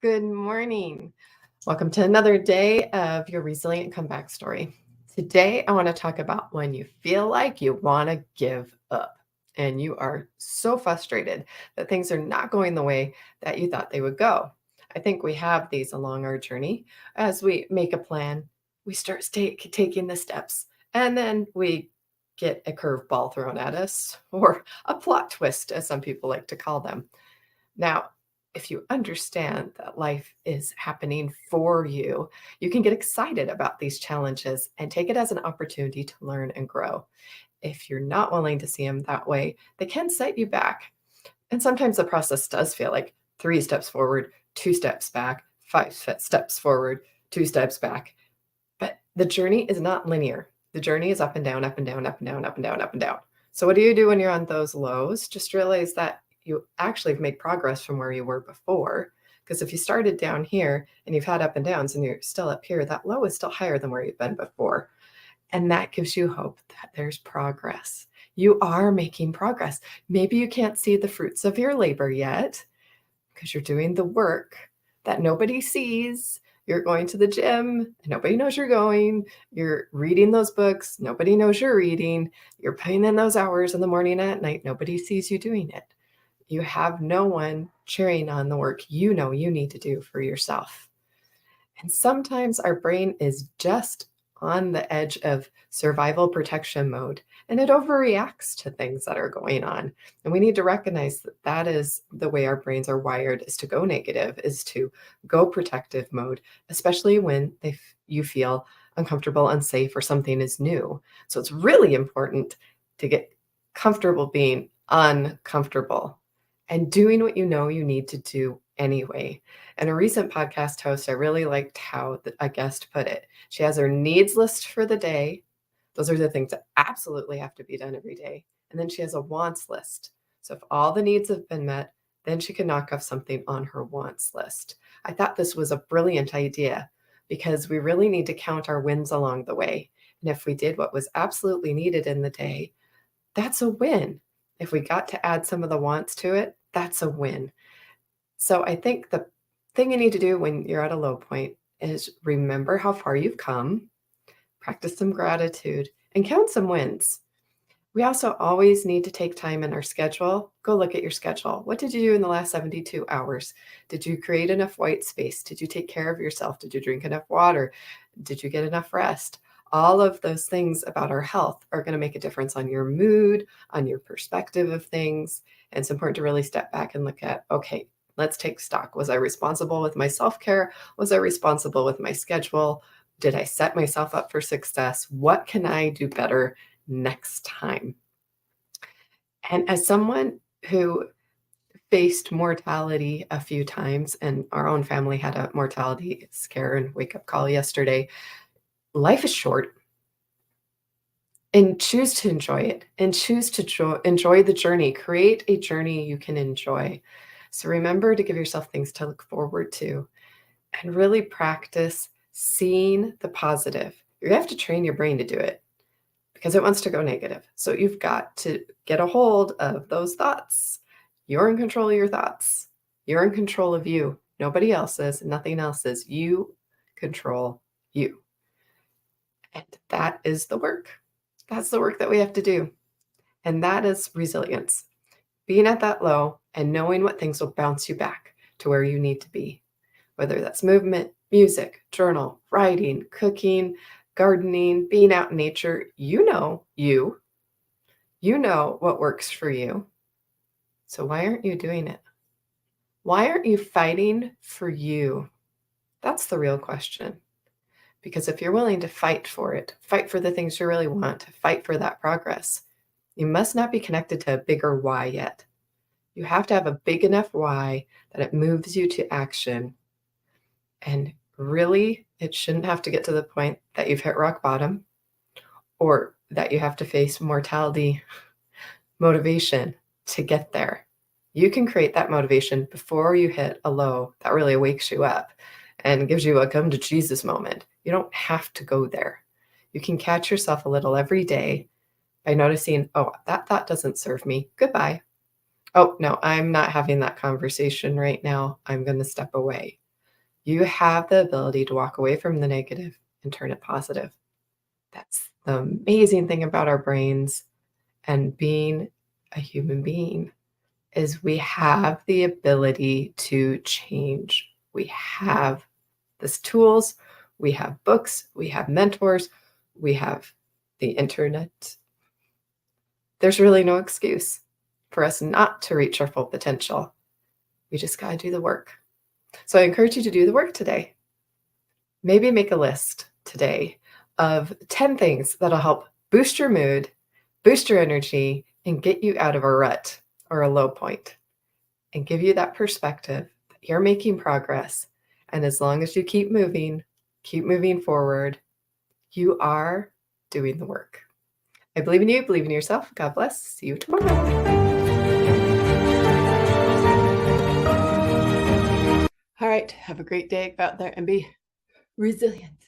Good morning. Welcome to another day of your resilient comeback story. Today, I want to talk about when you feel like you want to give up and you are so frustrated that things are not going the way that you thought they would go. I think we have these along our journey. As we make a plan, we start taking the steps, and then we get a curveball thrown at us or a plot twist, as some people like to call them. Now, if you understand that life is happening for you, you can get excited about these challenges and take it as an opportunity to learn and grow. If you're not willing to see them that way, they can set you back. And sometimes the process does feel like 3 steps forward, 2 steps back, 5 steps forward, 2 steps back. But the journey is not linear. The journey is up and down, up and down, up and down, up and down, up and down. So, what do you do when you're on those lows? Just realize that you actually have made progress from where you were before. Because if you started down here and you've had up and downs and you're still up here, that low is still higher than where you've been before. And that gives you hope that there's progress. You are making progress. Maybe you can't see the fruits of your labor yet because you're doing the work that nobody sees. You're going to the gym and nobody knows you're going. You're reading those books. Nobody knows you're reading. You're putting in those hours in the morning and at night. Nobody sees you doing it. You have no one cheering on the work you know you need to do for yourself. And sometimes our brain is just on the edge of survival protection mode and it overreacts to things that are going on. And we need to recognize that that is the way our brains are wired, is to go negative, is to go protective mode, especially when you feel uncomfortable, unsafe, or something is new. So it's really important to get comfortable being uncomfortable and doing what you know you need to do anyway. And a recent podcast host, I really liked how a guest put it. She has her needs list for the day. Those are the things that absolutely have to be done every day. And then she has a wants list. So if all the needs have been met, then she can knock off something on her wants list. I thought this was a brilliant idea because we really need to count our wins along the way. And if we did what was absolutely needed in the day, that's a win. If we got to add some of the wants to it, that's a win. So I think the thing you need to do when you're at a low point is remember how far you've come, practice some gratitude, and count some wins. We also always need to take time in our schedule. Go look at your schedule. What did you do in the last 72 hours? Did you create enough white space? Did you take care of yourself? Did you drink enough water? Did you get enough rest? All of those things about our health are going to make a difference on your mood, on your perspective of things. And it's important to really step back and look at, okay, let's take stock. Was I responsible with my self-care? Was I responsible with my schedule? Did I set myself up for success? What can I do better next time? And as someone who faced mortality a few times, and our own family had a mortality scare and wake up call yesterday, life is short. And choose to enjoy it and choose to enjoy the journey. Create a journey you can enjoy. So remember to give yourself things to look forward to and really practice seeing the positive. You have to train your brain to do it because it wants to go negative. So you've got to get a hold of those thoughts. You're in control of your thoughts. You're in control of you. Nobody else is. Nothing else is. You control you. And that is the work. That's the work that we have to do. And that is resilience. Being at that low and knowing what things will bounce you back to where you need to be, whether that's movement, music, journal, writing, cooking, gardening, being out in nature. You know what works for you. So why aren't you doing it? Why aren't you fighting for you? That's the real question. Because if you're willing to fight for it, fight for the things you really want, fight for that progress, you must not be connected to a bigger why yet. You have to have a big enough why that it moves you to action. And really, it shouldn't have to get to the point that you've hit rock bottom or that you have to face mortality motivation to get there. You can create that motivation before you hit a low that really wakes you up and gives you a come to Jesus moment. You don't have to go there. You can catch yourself a little every day by noticing, oh, that thought doesn't serve me. Goodbye. Oh, no, I'm not having that conversation right now. I'm going to step away. You have the ability to walk away from the negative and turn it positive. That's the amazing thing about our brains and being a human being is we have the ability to change. We have these tools, we have books, we have mentors, we have the internet. There's really no excuse for us not to reach our full potential. We just got to do the work. So I encourage you to do the work today. Maybe make a list today of 10 things that'll help boost your mood, boost your energy, and get you out of a rut or a low point and give you that perspective that you're making progress. And as long as you keep moving forward, you are doing the work. I believe in you, believe in yourself. God bless. See you tomorrow. All right. Have a great day. Go out there and be resilient.